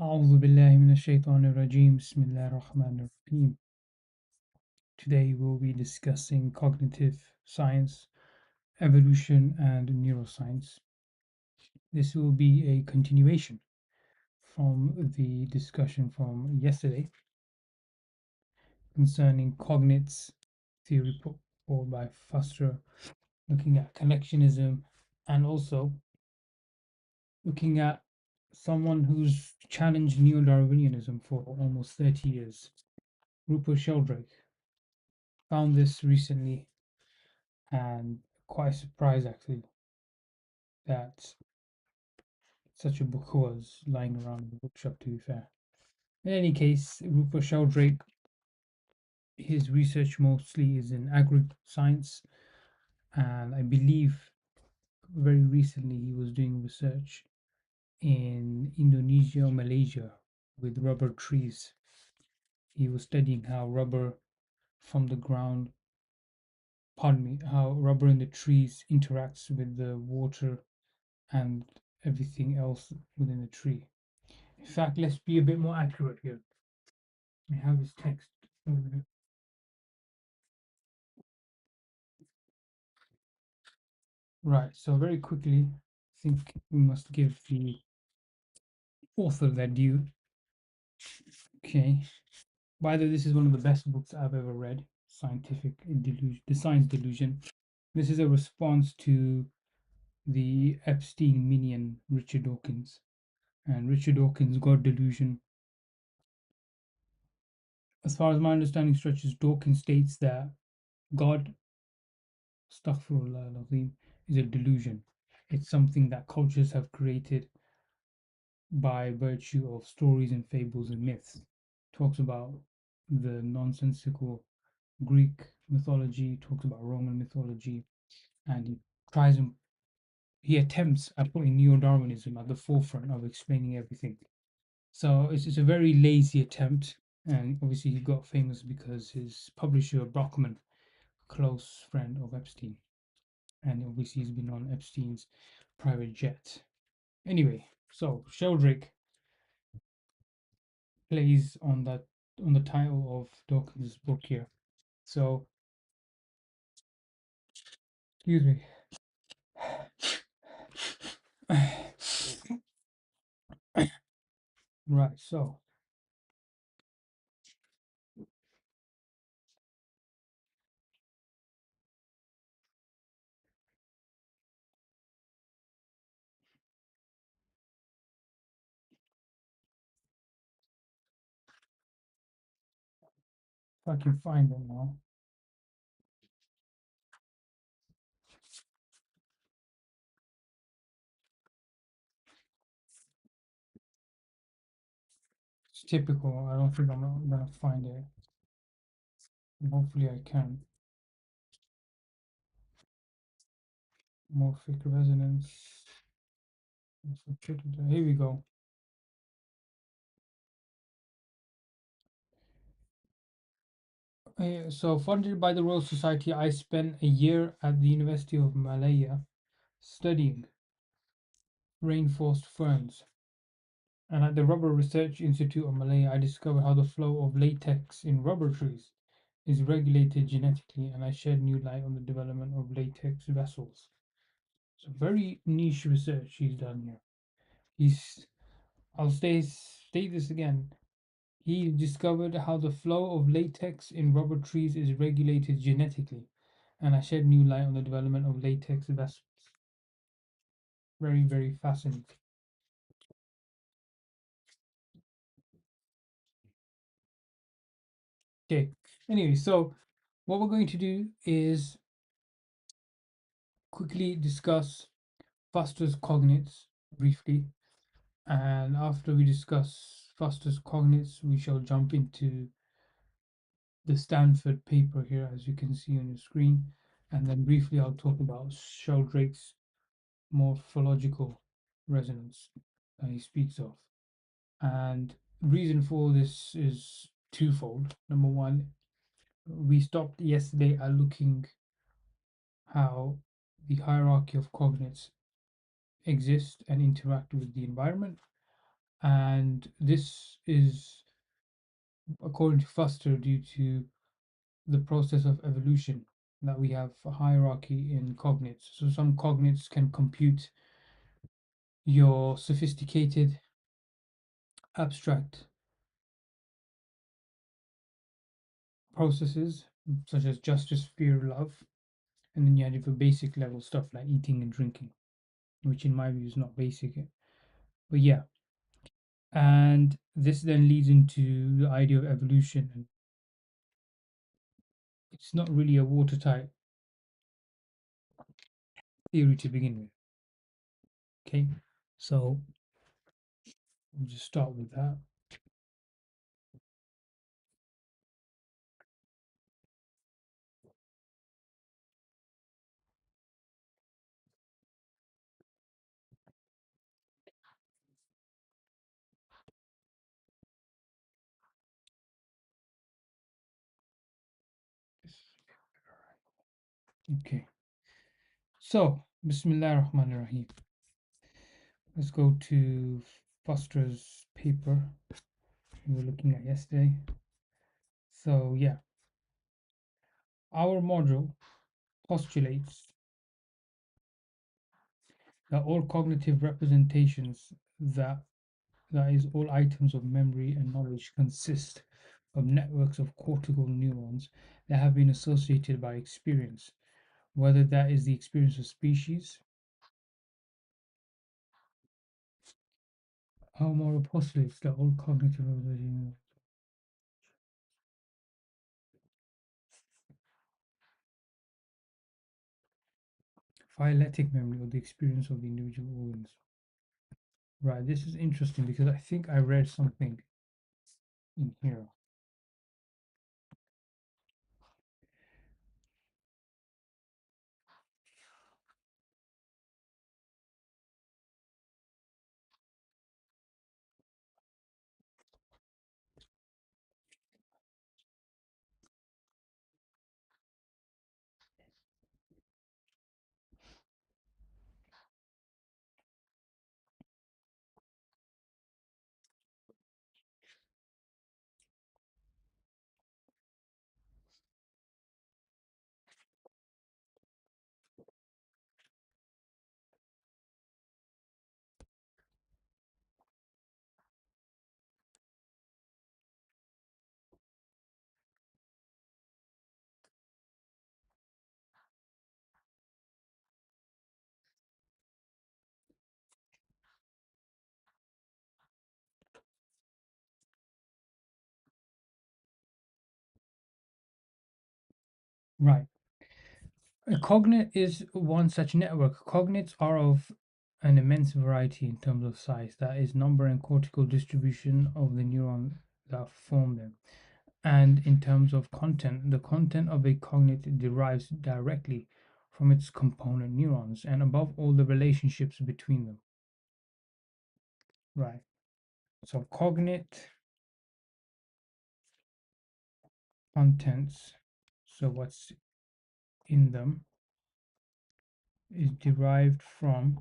أعوذ بالله من الشيطان الرجيم بسم الله الرحمن الرحيم. Today we'll be discussing cognitive science, evolution, and neuroscience. This will be a continuation from the discussion from yesterday concerning Cognits theory put forward by Foster, looking at connectionism and also looking at someone who's challenged neo-Darwinianism for almost 30 years, Rupert Sheldrake. Found this recently and quite surprised actually that such a book was lying around in the bookshop, to be fair. In any case, Rupert Sheldrake, his research mostly is in agri-science, and I believe very recently he was doing research in Indonesia or Malaysia with rubber trees. He was studying how rubber from the ground, pardon me, how rubber in the trees interacts with the water and everything else within the tree. In fact, let's be a bit more accurate here. We have his text over there. Right, so very quickly, I think we must give the author their due. Okay. By the way, this is one of the best books I've ever read. Scientific Delusion, The Science Delusion. This is a response to the Epstein minion, Richard Dawkins. And Richard Dawkins' God Delusion. As far as my understanding stretches, Dawkins states that God, astaghfirullah al-azim, is a delusion. It's something that cultures have created by virtue of stories and fables and myths. Talks about the nonsensical Greek mythology, talks about Roman mythology, and tries and he attempts at putting neo-Darwinism at the forefront of explaining everything. So it's a very lazy attempt, and obviously he got famous because his publisher Brockman, close friend of Epstein, and obviously he's been on Epstein's private jet. Anyway, so Sheldrake plays on the title of Dawkins' book here. So, excuse me. Right, so if I can find it now. It's typical. I don't think I'm not gonna find it. Hopefully I can. Morphic resonance. Here we go. So funded by the Royal Society, I spent a year at the University of Malaya studying rainforest ferns. And at the Rubber Research Institute of Malaya, I discovered how the flow of latex in rubber trees is regulated genetically, and I shed new light on the development of latex vessels. So very niche research he's done here. He's I'll state this again. He discovered how the flow of latex in rubber trees is regulated genetically, and I shed new light on the development of latex vessels. Very, very fascinating. Okay. Anyway, so what we're going to do is quickly discuss Foster's Cognits briefly, and after we discuss Foster's Cognits, we shall jump into the Stanford paper here, as you can see on your screen, and then briefly I'll talk about Sheldrake's morphological resonance that he speaks of. And the reason for this is twofold. Number one, we stopped yesterday at looking how the hierarchy of cognates exist and interact with the environment. And this is, according to Foster, due to the process of evolution, that we have a hierarchy in cognits. So some cognits can compute your sophisticated, abstract processes, such as justice, fear, love. And then you have your basic level stuff like eating and drinking, which in my view is not basic. But yeah, and this then leads into the idea of evolution. And it's not really a watertight theory to begin with. Okay, so we'll just start with that. Okay, so Bismillah ar-Rahman ar-Rahim. Let's go to Foster's paper we were looking at yesterday. So yeah, our module postulates that all cognitive representations, that is, all items of memory and knowledge, consist of networks of cortical neurons that have been associated by experience, whether that is the experience of species. Our model postulates that all cognitive representations. Phyletic memory, or the experience of the individual organs. Right, this is interesting because I think I read something in here. Right. A cognate is one such network. Cognates are of an immense variety in terms of size, that is, number and cortical distribution of the neuron that form them. And in terms of content, the content of a cognate derives directly from its component neurons and, above all, the relationships between them. Right. So, cognate contents, so what's in them, is derived from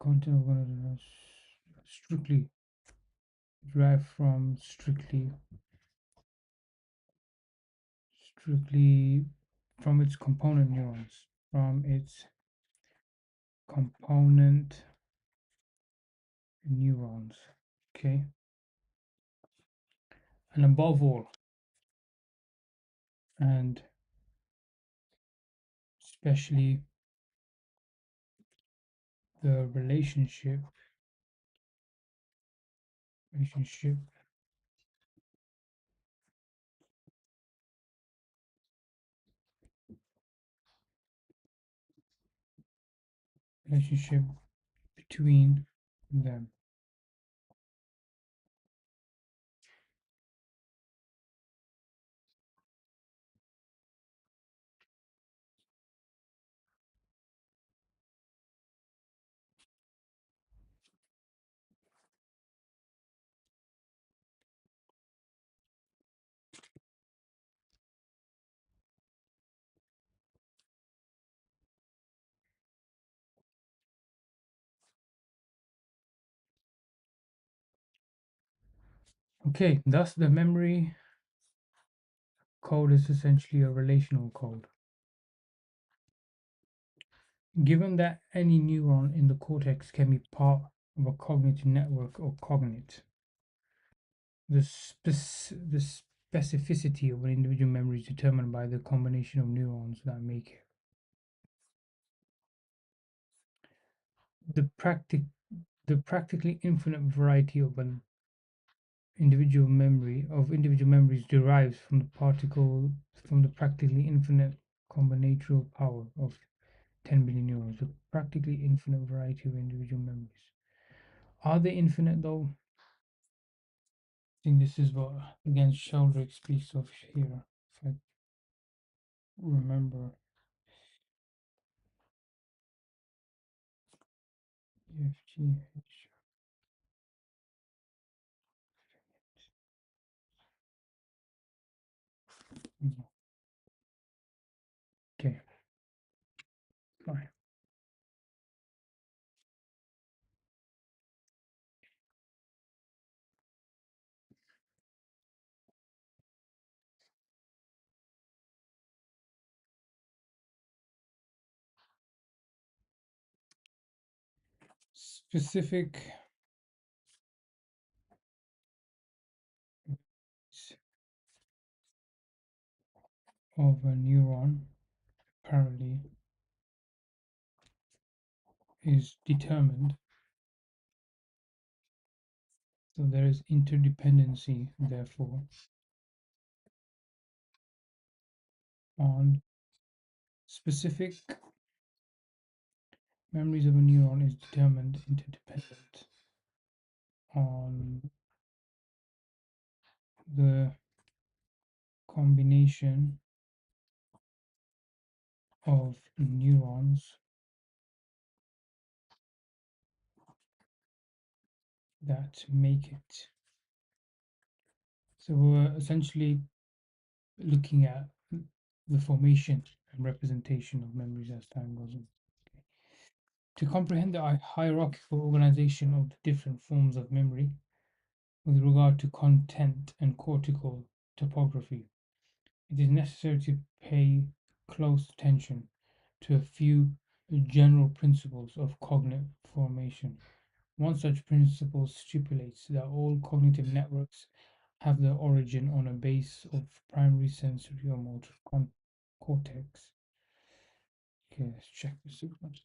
content of one of the strictly derived from strictly from its component neurons, from its component neurons. Okay, and above all, and especially, the relationship relationship between them. Okay, thus the memory code is essentially a relational code. Given that any neuron in the cortex can be part of a cognitive network or cognate, the specificity of an individual memory is determined by the combination of neurons that make it. The practic the practically infinite variety of an individual memories derives from the practically infinite combinatorial power of 10 billion neurons. The practically infinite variety of individual memories. Are they infinite though? I think this is what again Sheldrake speaks of here. If I remember, EFGH. Okay, fine. Specific of a neuron apparently is determined. So there is interdependency, therefore, on specific memories of a neuron is determined interdependent on the combination of neurons that make it. So we're essentially looking at the formation and representation of memories as time goes on. To comprehend the hierarchical organization of the different forms of memory with regard to content and cortical topography, it is necessary to pay close attention to a few general principles of cognitive formation. One such principle stipulates that all cognitive networks have their origin on a base of primary sensory or motor cortex. Okay, let's check this out.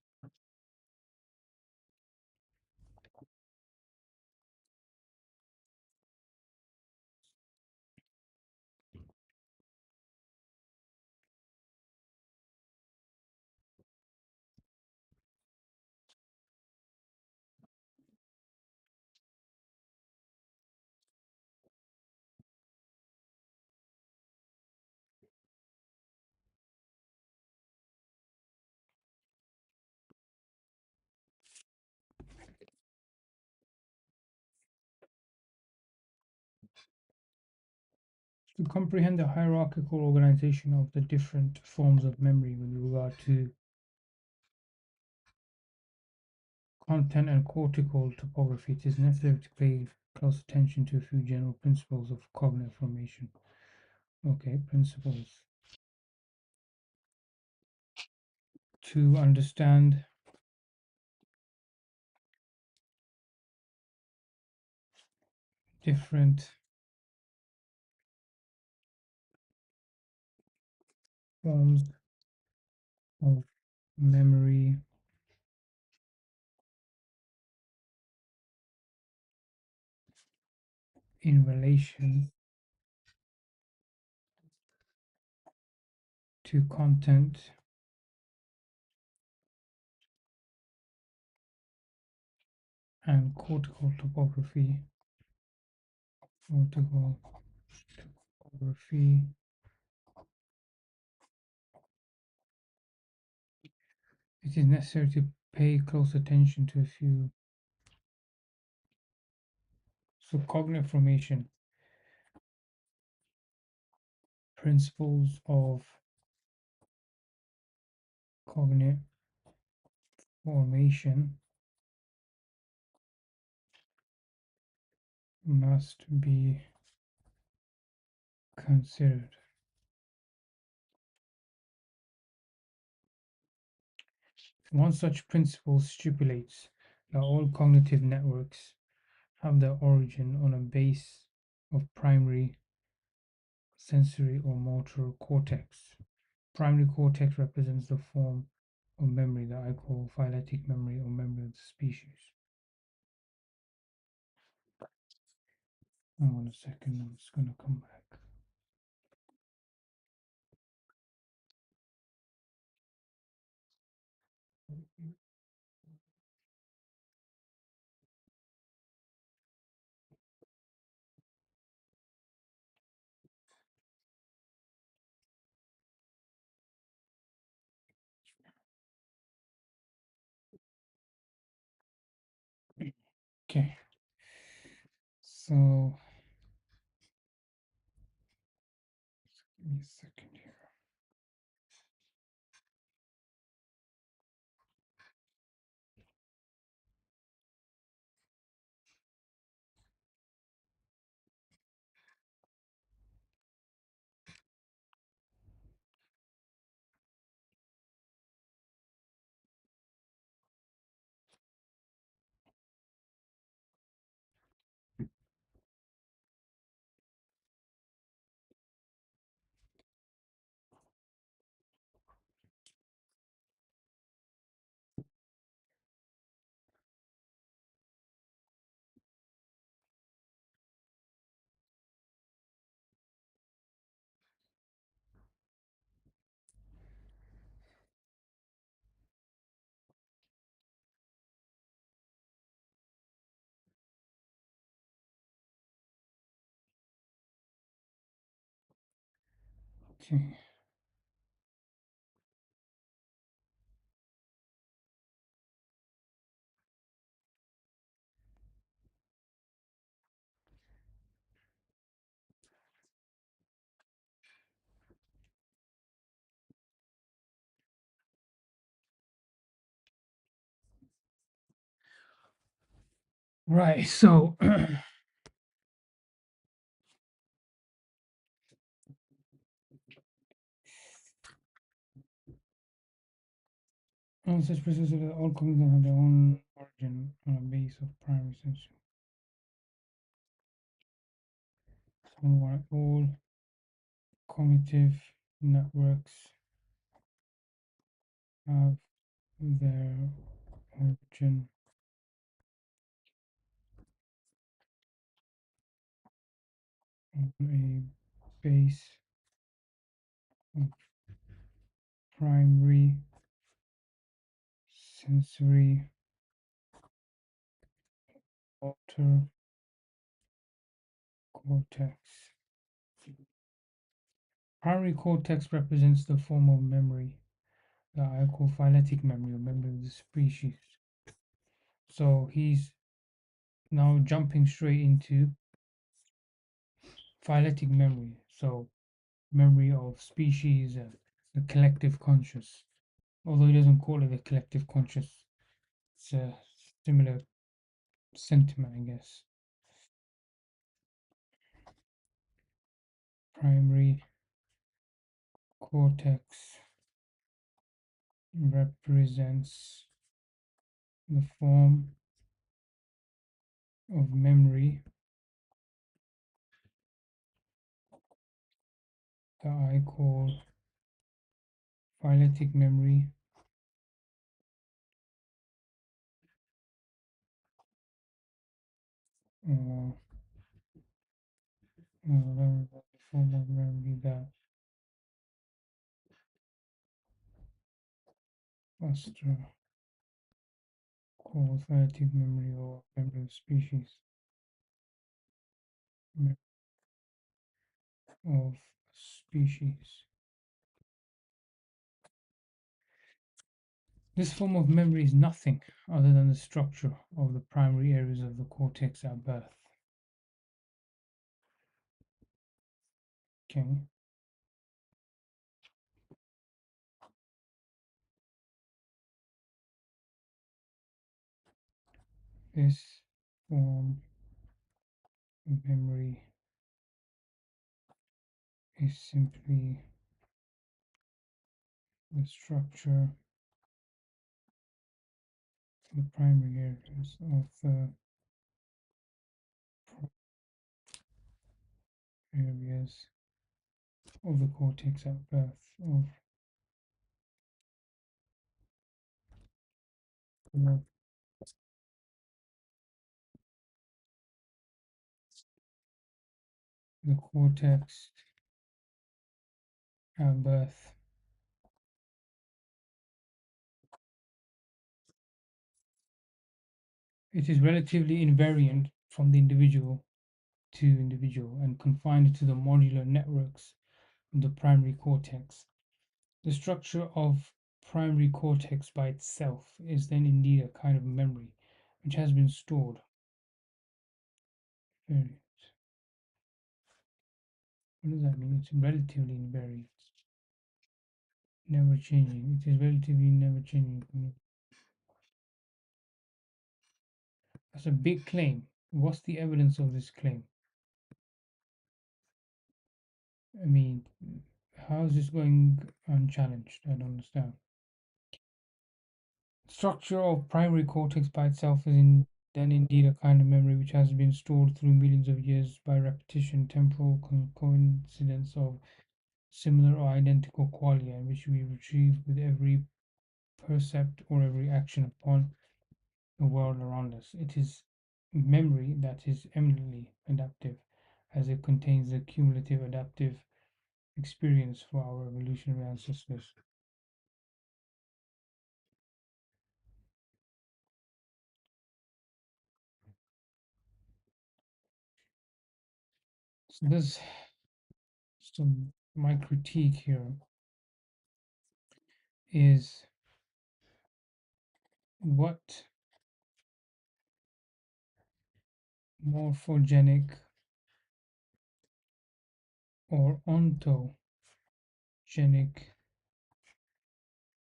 To comprehend the hierarchical organization of the different forms of memory with regard to content and cortical topography, it is necessary to pay close attention to a few general principles of cognitive formation. Okay, principles. To understand different forms of memory in relation to content and cortical topography. Cortical topography. It is necessary to pay close attention to a few. So, cognitive formation, principles of cognitive formation must be considered. One such principle stipulates that all cognitive networks have their origin on a base of primary sensory or motor cortex. Primary cortex represents the form of memory that I call phyletic memory or memory of the species. Hang on a second, I'm just going to come back. Okay, so give me a second here. Okay, right, so all such processes all cognitive have their own origin on a base of primary sensory. So all cognitive networks have their origin on a base of primary sensory motor cortex. Primary cortex represents the form of memory that I call phyletic memory or memory of the species. So he's now jumping straight into phyletic memory. So memory of species and the collective conscious. Although he doesn't call it the collective conscious, it's a similar sentiment, I guess. Primary cortex represents the form of memory that I call phyletic memory or the form of memory that Foster calls phyletic memory or memory of species. Of species. This form of memory is nothing other than the structure of the primary areas of the cortex at birth. Okay. This form Memory is simply the structure, the primary areas of the areas of the cortex at birth of the cortex at birth. It is relatively invariant from the individual to individual and confined to the modular networks of the primary cortex. The structure of primary cortex by itself is then indeed a kind of memory which has been stored. Very. What does that mean? It's relatively invariant, never changing. It is relatively never changing. That's a big claim. What's the evidence of this claim? I mean, how is this going unchallenged? I don't understand. Structure of primary cortex by itself is then indeed a kind of memory which has been stored through millions of years by repetition, temporal coincidence of similar or identical qualia, in which we retrieve with every percept or every action upon the world around us. It is memory that is eminently adaptive, as it contains the cumulative adaptive experience for our evolutionary ancestors. So this, so my critique here is what morphogenic or ontogenic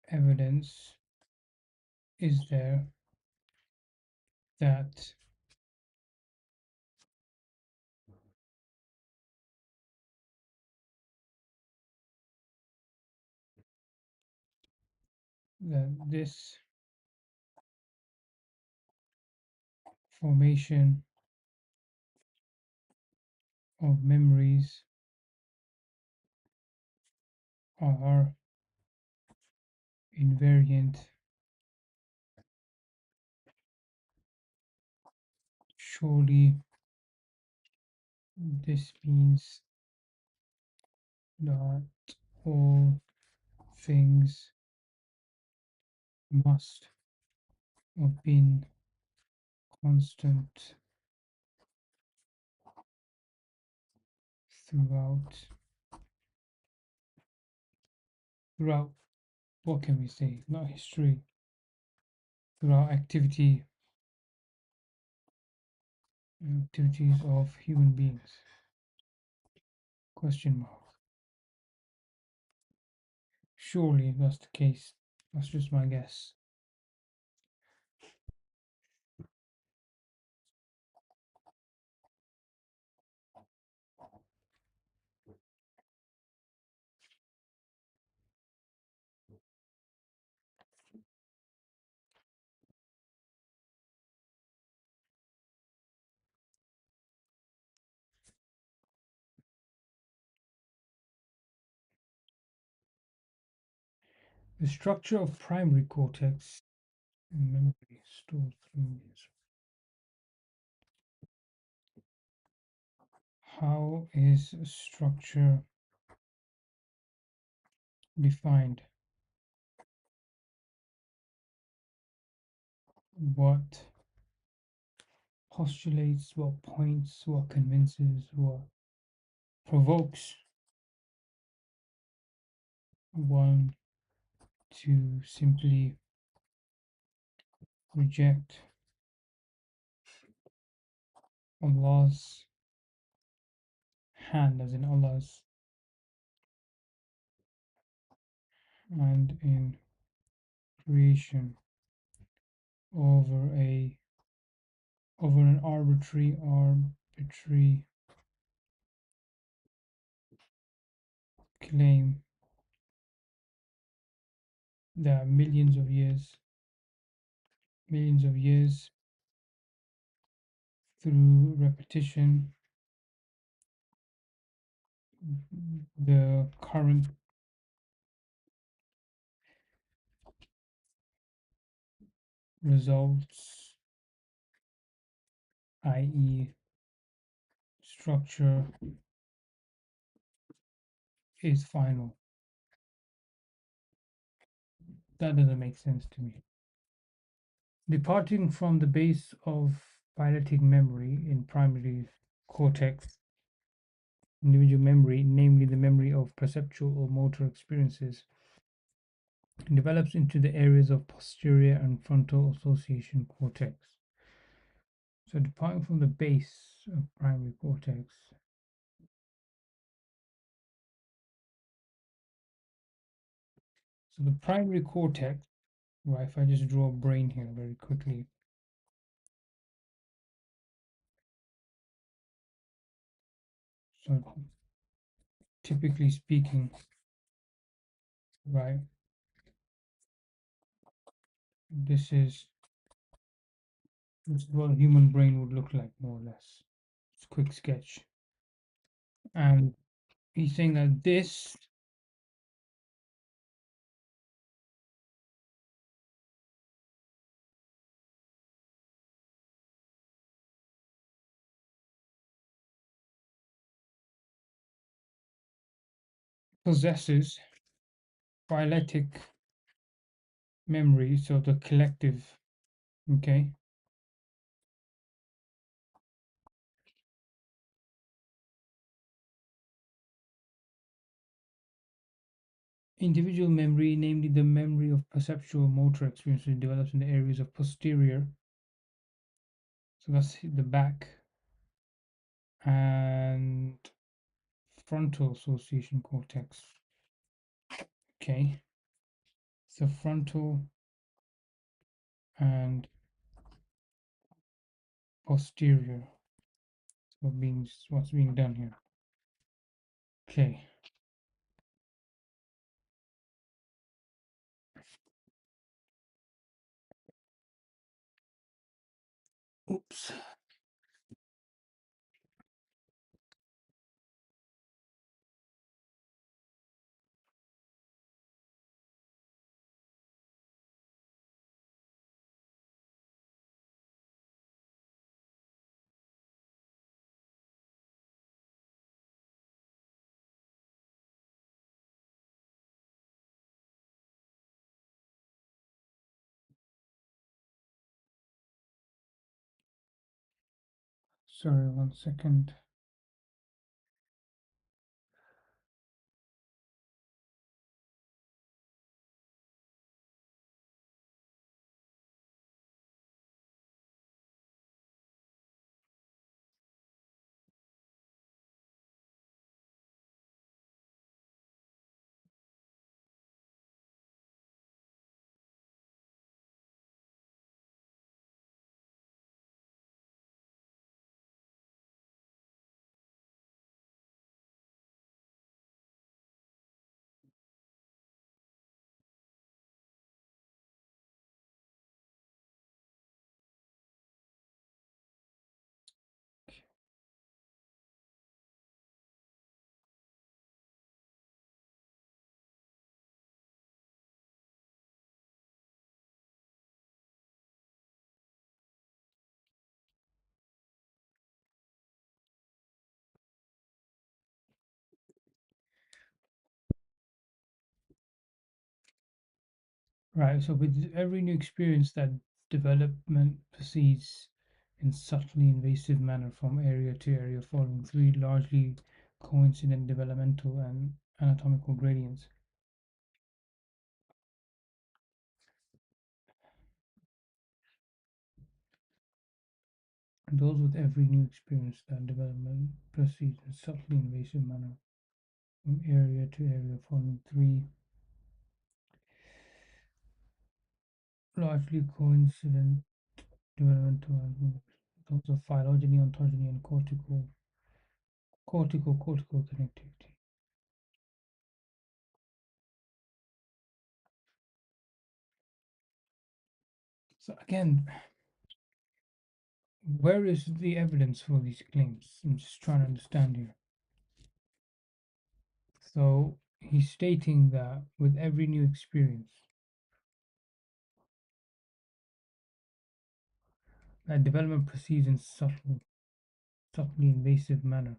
evidence is there that this formation of memories are invariant? Surely this means that all things must have been constant throughout throughout what can we say? Not history, throughout activities of human beings. Question mark. Surely if that's the case. That's just my guess. The structure of primary cortex and memory stored through this. How is structure defined? What postulates, what points, what convinces, what provokes one to simply reject Allah's hand, as in Allah's hand in creation over a over an arbitrary arm arbitrary claim that millions of years through repetition, the current results, i.e., structure, is final. That doesn't make sense to me. Departing from the base of phyletic memory in primary cortex, individual memory, namely the memory of perceptual or motor experiences, develops into the areas of posterior and frontal association cortex. So, departing from the base of primary cortex, so the primary cortex, right? If I just draw a brain here very quickly, so typically speaking, right, this is what a human brain would look like, more or less. It's a quick sketch. And he's saying that this possesses phyletic memory, so the collective, okay? Individual memory, namely the memory of perceptual motor experiences, develops in the areas of posterior, so that's the back, and frontal association cortex. Okay, so frontal and posterior. What's being done here? Okay, oops. Sorry, 1 second. Right, so with every new experience, that development proceeds in subtly invasive manner from area to area, following three largely coincident developmental and anatomical gradients. And those with every new experience, that development proceeds in subtly invasive manner from area to area, following three largely coincident developmental and those are phylogeny, ontogeny, and cortical connectivity. So again, where is the evidence for these claims? I'm just trying to understand here. So he's stating that with every new experience, that development proceeds in subtly invasive manner,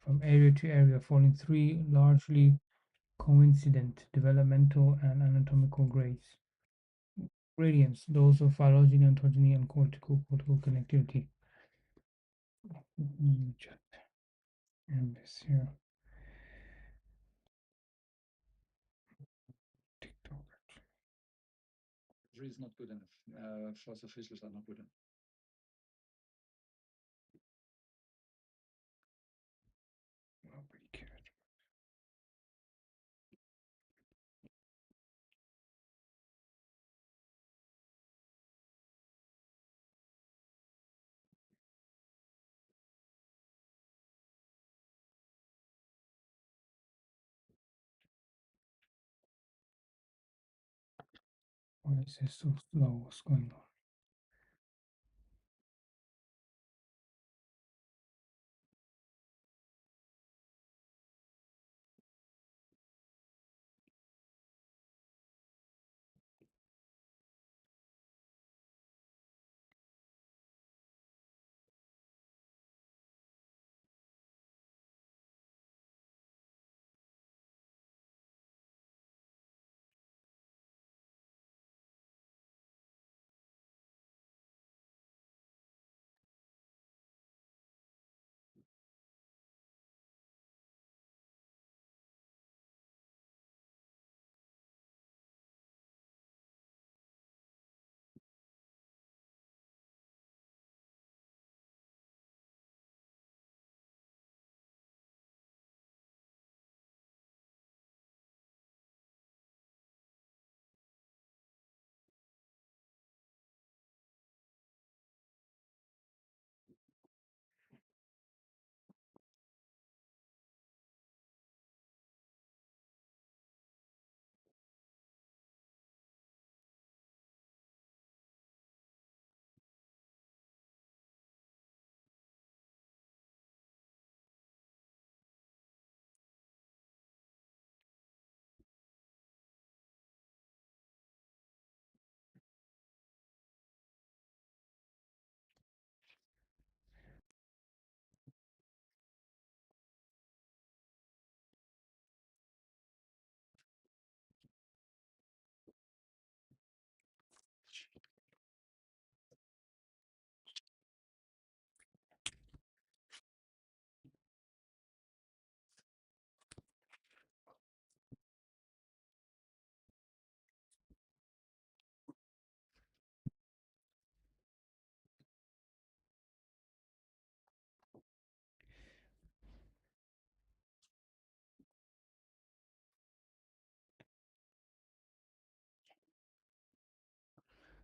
from area to area, following three largely coincident developmental and anatomical gradients, those of phylogeny, ontogeny, and cortical connectivity. Check and this here. TikTok. Is not good enough. Fossil fishes are not good enough. Nobody cares. Why is this so slow? What's going on?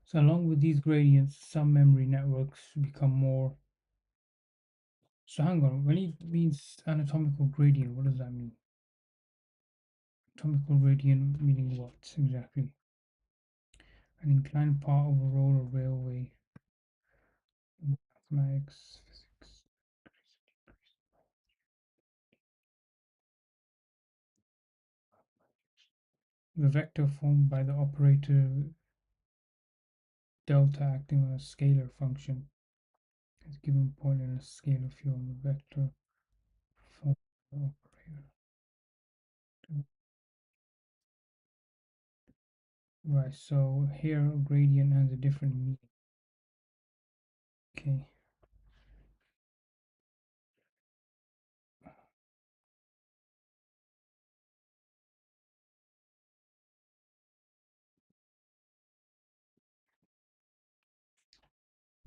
So along with these gradients, some memory networks become more. So hang on, when he means anatomical gradient, what does that mean? Anatomical gradient meaning what exactly? An inclined part of a road or railway. Mathematics, physics. The vector formed by the operator delta acting on a scalar function is given point in a scalar field. The vector formed by the operator. Right, so here gradient has a different meaning. Okay.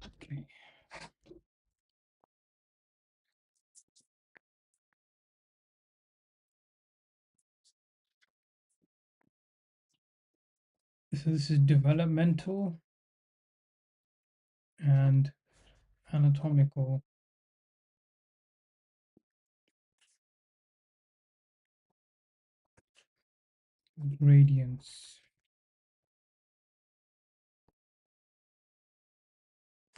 Okay. So this is developmental and anatomical gradients.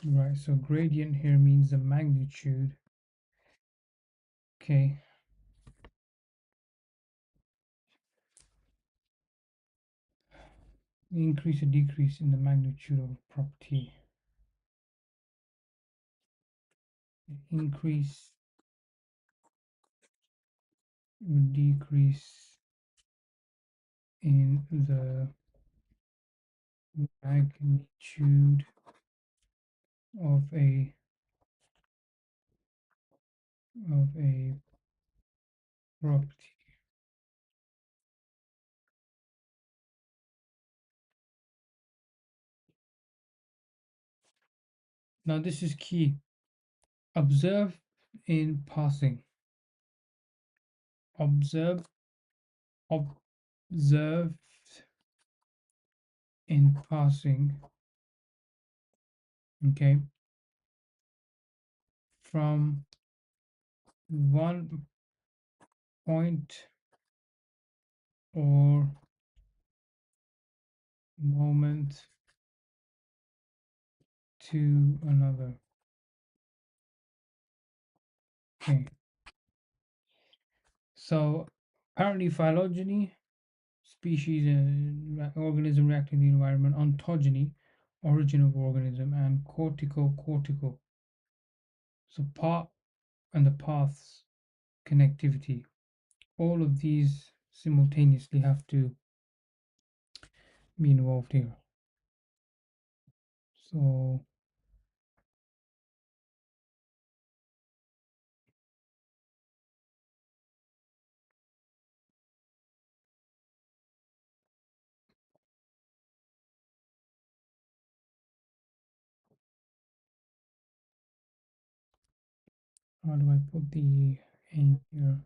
Right, so gradient here means the magnitude. Okay. Increase or decrease in the magnitude of a property. Increase or decrease in the magnitude of a property. Now this is key. Observe in passing. Observe observed in passing. Okay. From one point or moment to another. Okay. So apparently phylogeny, species and organism reacting to the environment, ontogeny, origin of organism, and cortical. So part and the paths connectivity. All of these simultaneously have to be involved here. So how do I put the aim here?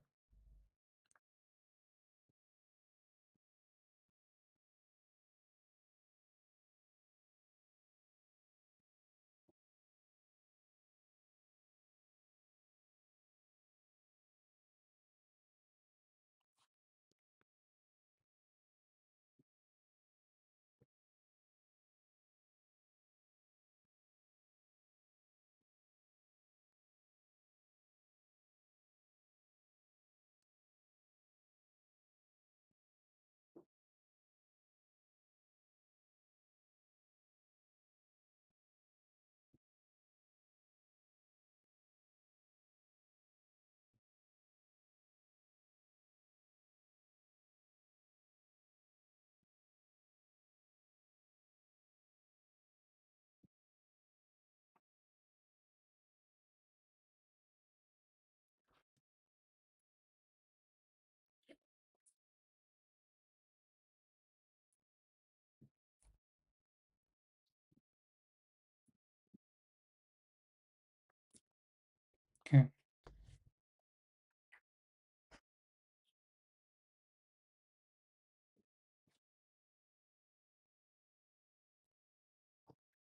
Okay.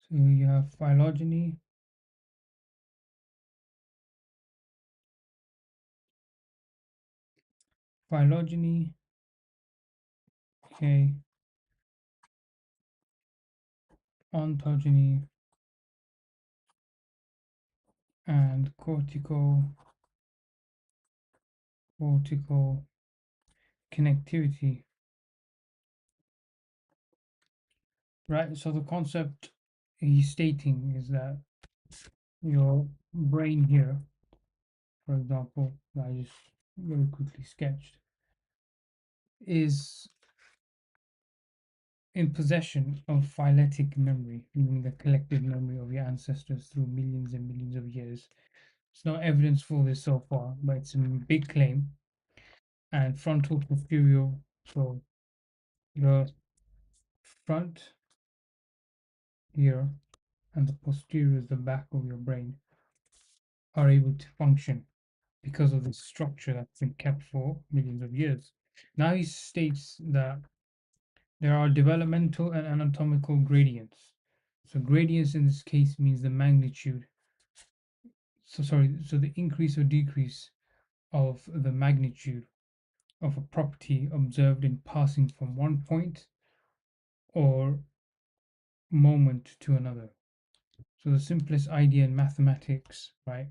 So you have phylogeny, phylogeny, okay, ontogeny, and cortical connectivity. Right. So the concept he's stating is that your brain here, for example, that I just very quickly sketched, is in possession of phyletic memory, meaning the collective memory of your ancestors through millions and millions of years. There's no evidence for this so far, but it's a big claim. And frontal posterior, so the front here and the posterior is the back of your brain, are able to function because of this structure that's been kept for millions of years. Now he states that there are developmental and anatomical gradients. So gradients in this case means the magnitude. so the increase or decrease of the magnitude of a property observed in passing from one point or moment to another. So the simplest idea in mathematics, right,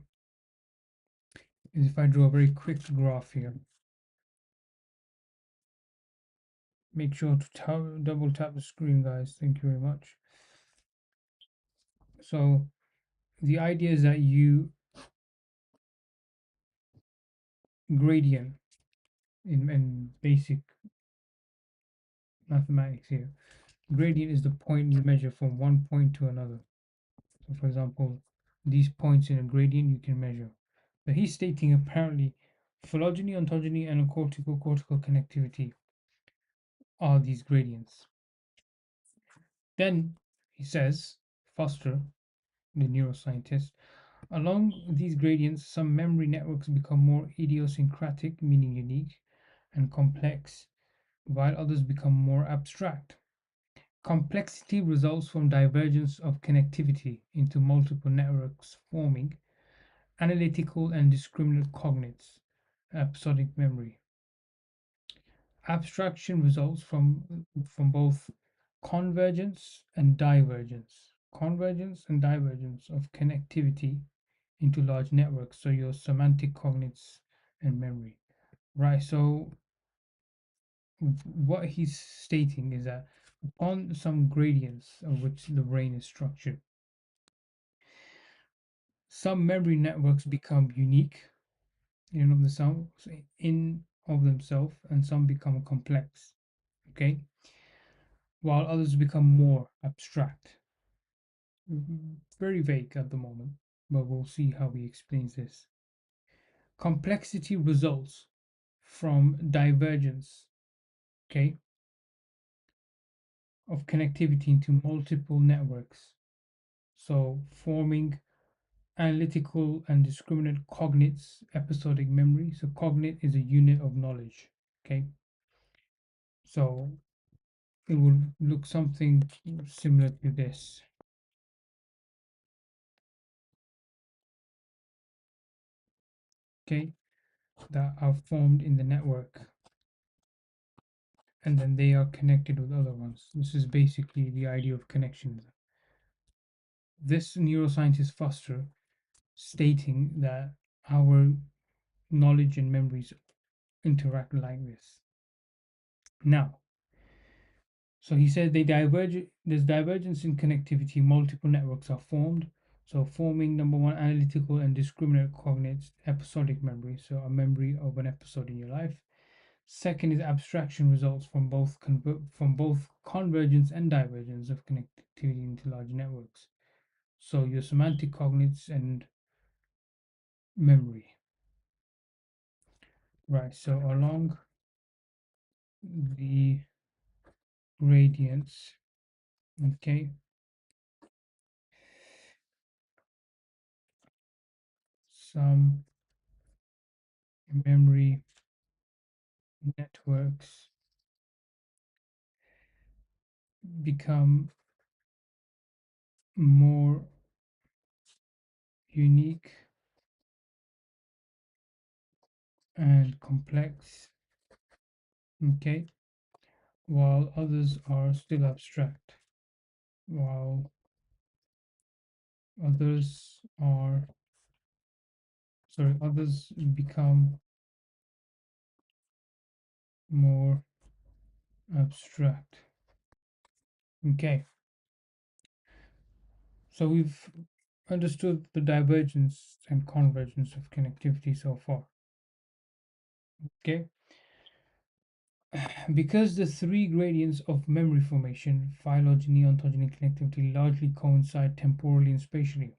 is if I draw a very quick graph here, make sure to double tap the screen, guys. Thank you very much. So the idea is that you gradient in basic mathematics here. Gradient is the point you measure from one point to another. So for example, these points in a gradient you can measure. But he's stating apparently phylogeny, ontogeny, and cortical connectivity are these gradients. Then he says, Foster, the neuroscientist, along these gradients, some memory networks become more idiosyncratic, meaning unique and complex, while others become more abstract. Complexity results from divergence of connectivity into multiple networks, forming analytical and discriminant cognites, episodic memory. Abstraction results from both convergence and divergence of connectivity into large networks. So your semantic cognites and memory, right? So what he's stating is that upon some gradients of which the brain is structured, some memory networks become unique in of themselves, and some become complex. Okay, while others become more abstract. Very vague at the moment, but we'll see how he explains this. Complexity results from divergence, okay, of connectivity into multiple networks. So forming analytical and discriminant cognites, episodic memory. So cognate is a unit of knowledge. Okay. So it will look something similar to this. Okay. That are formed in the network, and then they are connected with other ones. This is basically the idea of connections. This neuroscientist Foster stating that our knowledge and memories interact like this. Now, so he said there's divergence in connectivity, multiple networks are formed. So forming number one, analytical and discriminant cognites, episodic memory, so a memory of an episode in your life. Second is abstraction results from both convergence and divergence of connectivity into large networks. So your semantic cognites and memory. Right, so along the gradients, okay, some memory networks become more unique and complex, okay, while others are still abstract, while others are, others become more abstract. Okay, so we've understood the divergence and convergence of connectivity so far. Okay, because the three gradients of memory formation, phylogeny, ontogeny, connectivity, largely coincide temporally and spatially,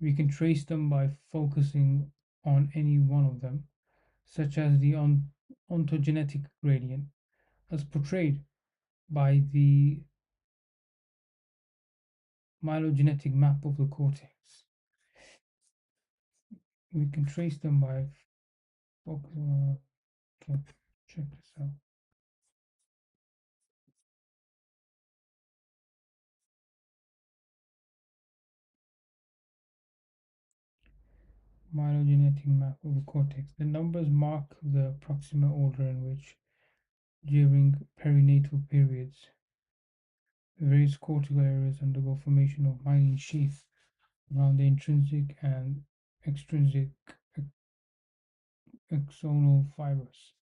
we can trace them by focusing on any one of them, such as the ontogenetic gradient, as portrayed by the myelogenetic map of the cortex. We can trace them by focusing. Okay, check this out. Myelogenetic map of the cortex. The numbers mark the proximal order in which, during perinatal periods, the various cortical areas undergo formation of myelin sheath around the intrinsic and extrinsic axonal fibers.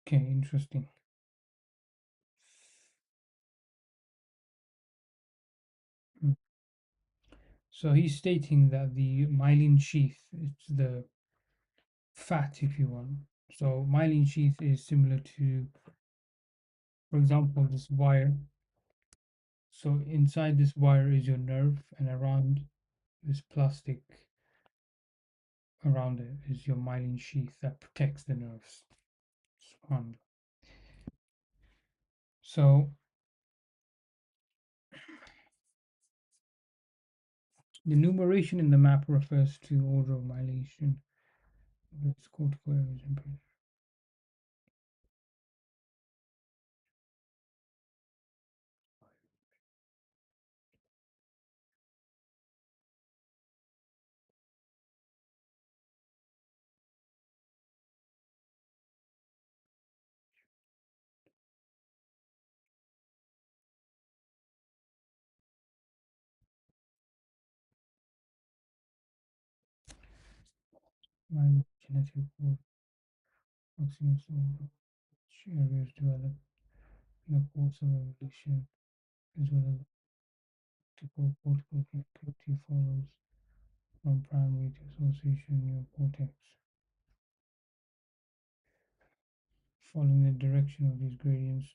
Okay, interesting. Hmm. So he's stating that the myelin sheath is the fat, if you want. So myelin sheath is similar to, for example, this wire. So inside this wire is your nerve, and around this plastic around it is your myelin sheath that protects the nerves. SubhanAllah. So the numeration in the map refers to order of myelination of its cortical areas in myelin genetic order, proximal order, which areas develop in the course of evolution, as well as optical cortical connectivity follows from primary to association neocortex. Following the direction of these gradients,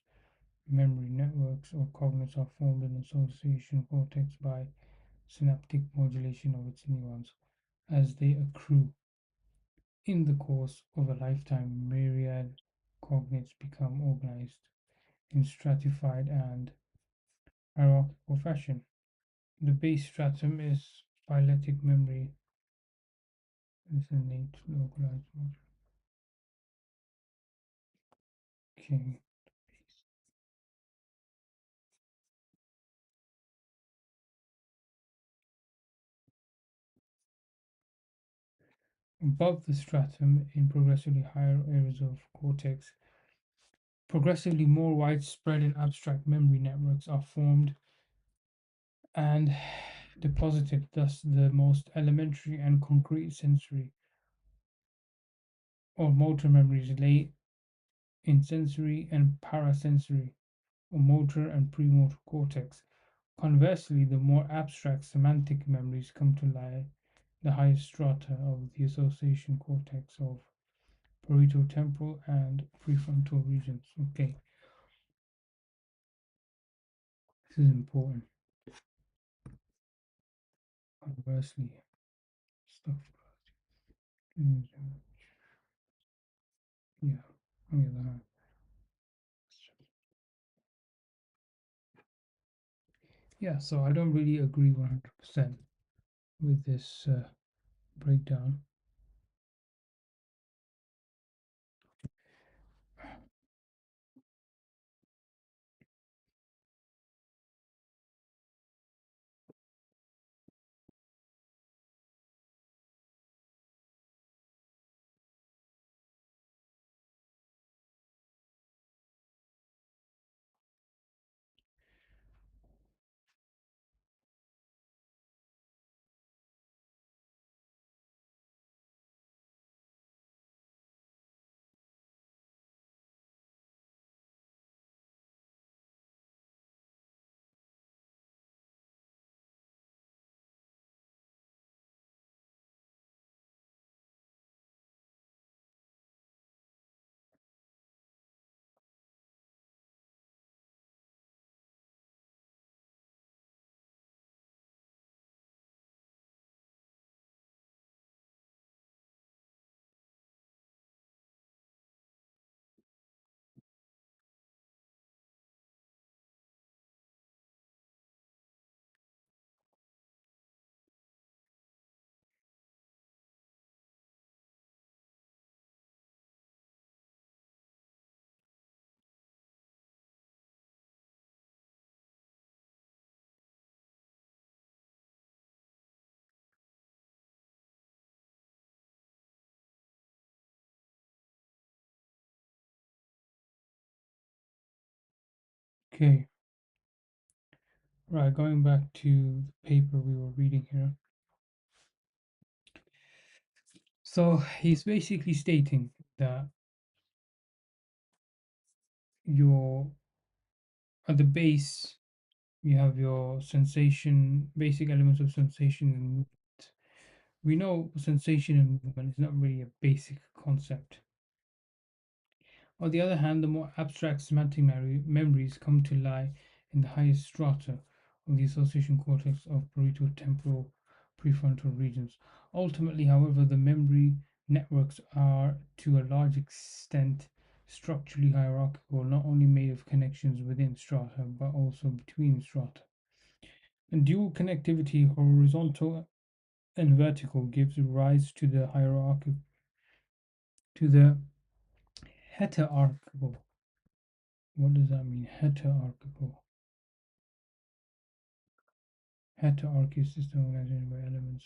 memory networks or cognits are formed in association cortex by synaptic modulation of its neurons. As they accrue in the course of a lifetime, myriad cognits become organized in stratified and hierarchical fashion. The base stratum is phyletic memory, this innate localized module. Okay. Above the stratum, in progressively higher areas of cortex, progressively more widespread and abstract memory networks are formed and deposited. Thus, the most elementary and concrete sensory or motor memories lay in sensory and parasensory or motor and premotor cortex. Conversely, the more abstract semantic memories come to lie the highest strata of the association cortex of parieto-temporal and prefrontal regions. Okay, this is important. Conversely, stuff. Yeah, on the other hand. Yeah, so I don't really agree 100% with this breakdown. Okay, right, going back to the paper we were reading here. So he's basically stating that your at the base you have your sensation, basic elements of sensation and movement. We know sensation and movement is not really a basic concept. On the other hand, the more abstract semantic memories come to lie in the highest strata of the association cortex of parieto-temporal prefrontal regions. Ultimately, however, the memory networks are to a large extent structurally hierarchical, not only made of connections within strata, but also between strata. And dual connectivity, horizontal and vertical, gives rise to the hierarchy, to the heterarchical. What does that mean? Heterarchical. Heterarchy system organized by elements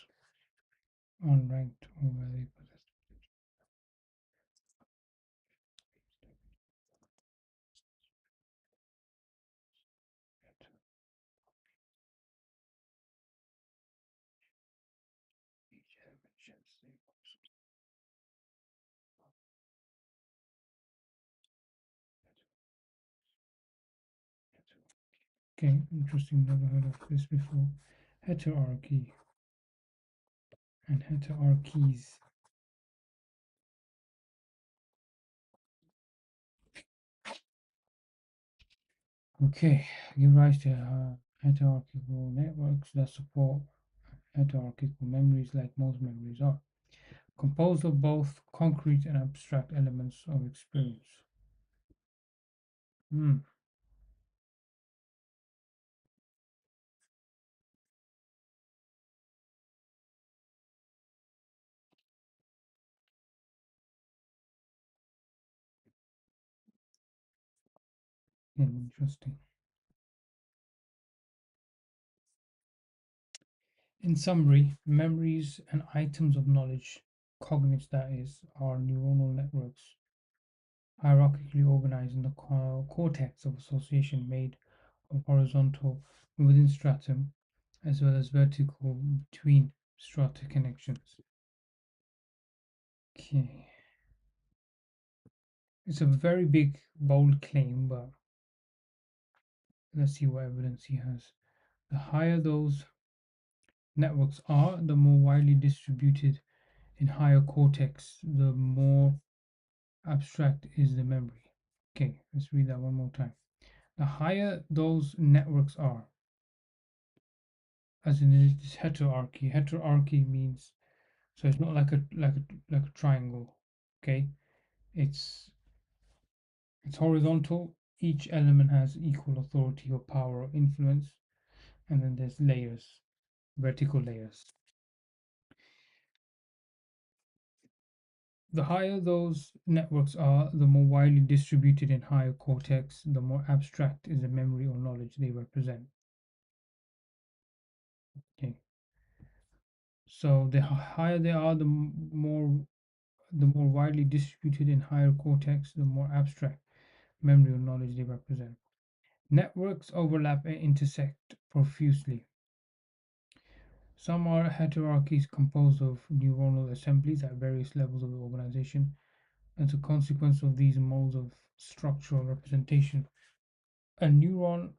unranked or where they possess. Each element shares the same Okay, interesting. Never heard of this before. Heterarchy and heterarchies. Okay, give rise to hierarchical networks that support hierarchical memories like most memories are, composed of both concrete and abstract elements of experience. Hmm, yeah, interesting. In summary, memories and items of knowledge, cognites that is, are neuronal networks hierarchically organized in the cortex of association made of horizontal within stratum as well as vertical between strata connections. Okay. It's a very big, bold claim, but let's see what evidence he has. The higher those networks are, the more widely distributed in higher cortex, the more abstract is the memory. Okay, let's read that one more time. The higher those networks are, as in this heterarchy. Heterarchy means so it's not like a triangle. Okay, it's it's horizontal. Each element has equal authority or power or influence, and then there's layers, vertical layers. The higher those networks are, the more widely distributed in higher cortex, the more abstract is the memory or knowledge they represent. Okay. So the higher they are, the more widely distributed in higher cortex, the more abstract memory or knowledge they represent. Networks overlap and intersect profusely. Some are hierarchies composed of neuronal assemblies at various levels of the organization. As a consequence of these modes of structural representation, a neuron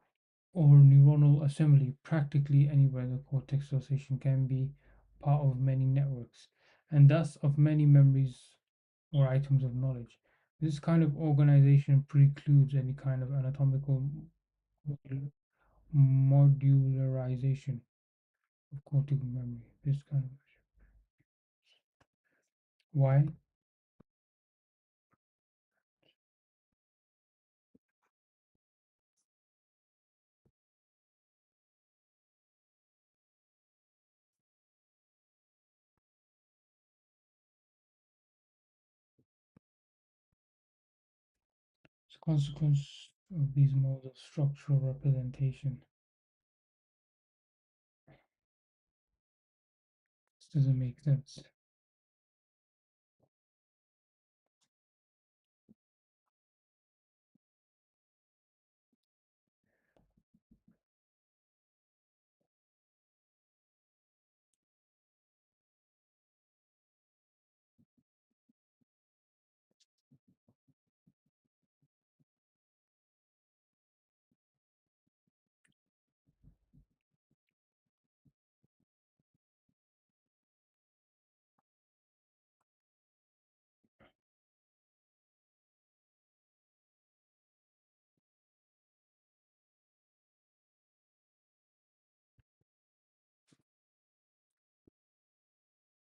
or neuronal assembly practically anywhere in the cortex association can be part of many networks, and thus of many memories or items of knowledge. This kind of organization precludes any kind of anatomical modularization of cortical memory. This kind of why? As a consequence of these modes of structural representation. This doesn't make sense.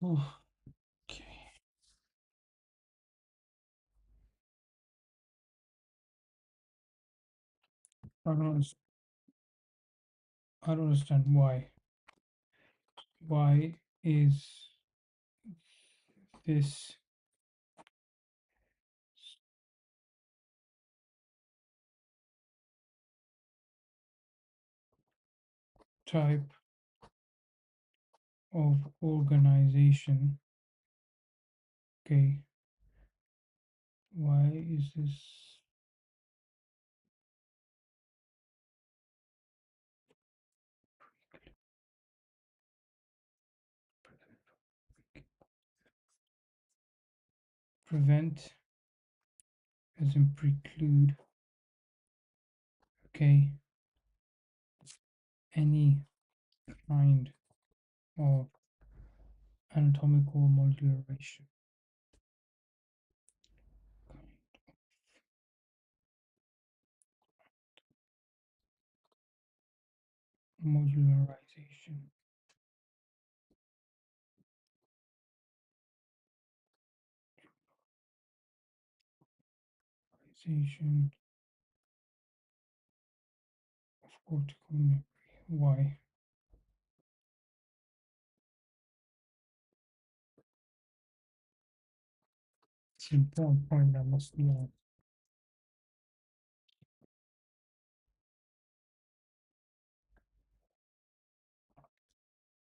Oh, okay. I don't, unders- I don't understand why. Why is this type of organization? Okay. Why is this prevent as in preclude? Okay. Any kind of anatomical modulation. Modularization. Modularization of cortical memory. Why? It's an important point that must be on.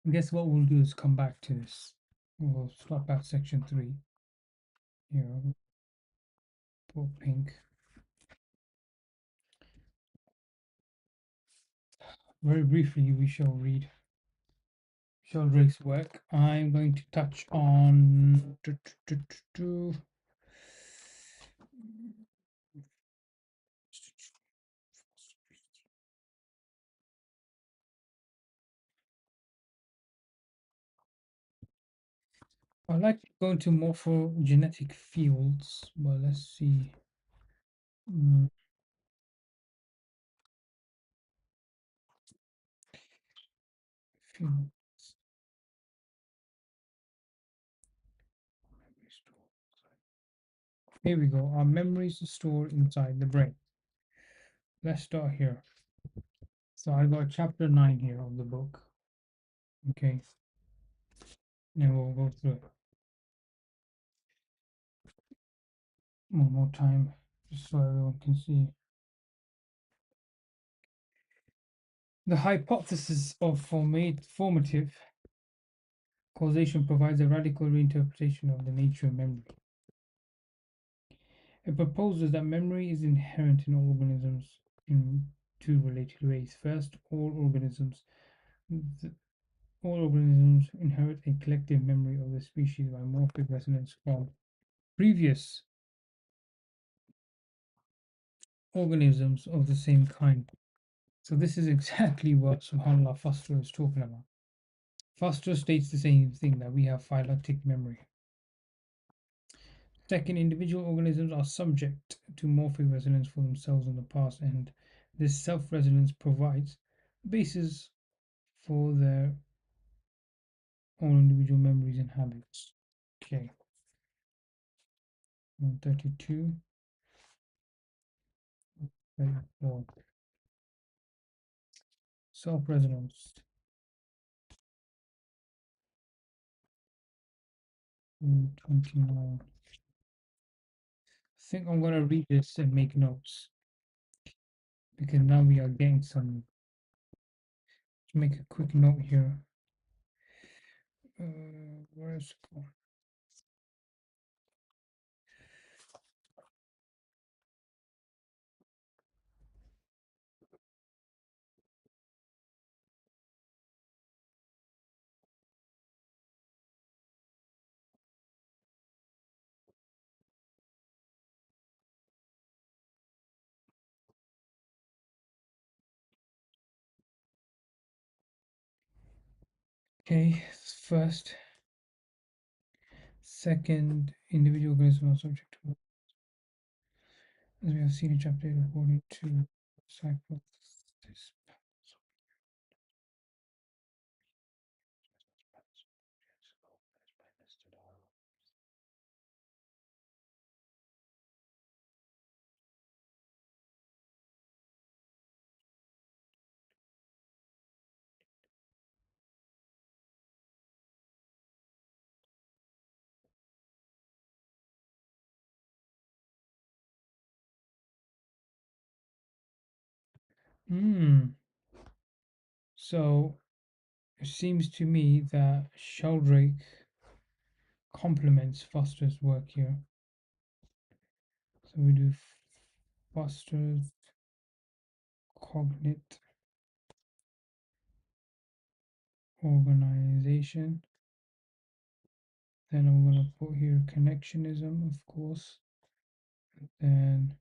I guess what we'll do is come back to this. We'll swap out section 3. Here, put pink. Very briefly, we shall read Sheldrake's work. I'm going to touch on. I like to go into morphogenetic fields, but let's see. Mm, fields. Here we go. Our memories are stored inside the brain. Let's start here. So I got chapter 9 here of the book. Okay, and we'll go through it one more time, just so everyone can see. The hypothesis of formative causation provides a radical reinterpretation of the nature of memory. It proposes that memory is inherent in all organisms in two related ways. First, th- all organisms inherit a collective memory of the species by morphic resonance from previous organisms of the same kind. So this is exactly what Subhanallah Foster is talking about. Foster states the same thing, that we have phyletic memory. Second, individual organisms are subject to morphic resonance for themselves in the past, and this self-resonance provides a basis for their own individual memories and habits. Okay, 132, 34. Self-resonance, 29. I think I'm going to read this and make notes, because now we are getting some. Let's make a quick note here. Where is it going? Okay, first, second, individual organisms are subject to, as we have seen in chapter 8, according to hypothesis. Hmm. So it seems to me that Sheldrake complements Foster's work here. So we do Foster's cognate organization. Then I'm going to put here connectionism, of course. Then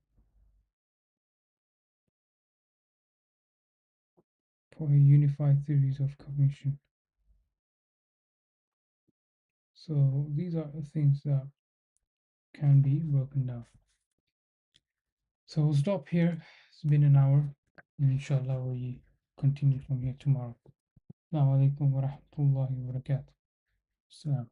put here unified theories of cognition. So these are the things that can be broken down. So we'll stop here. It's been an hour. And inshallah we continue from here tomorrow. Assalamu alaikum wa rahmatullahi wa barakatuh. Assalam.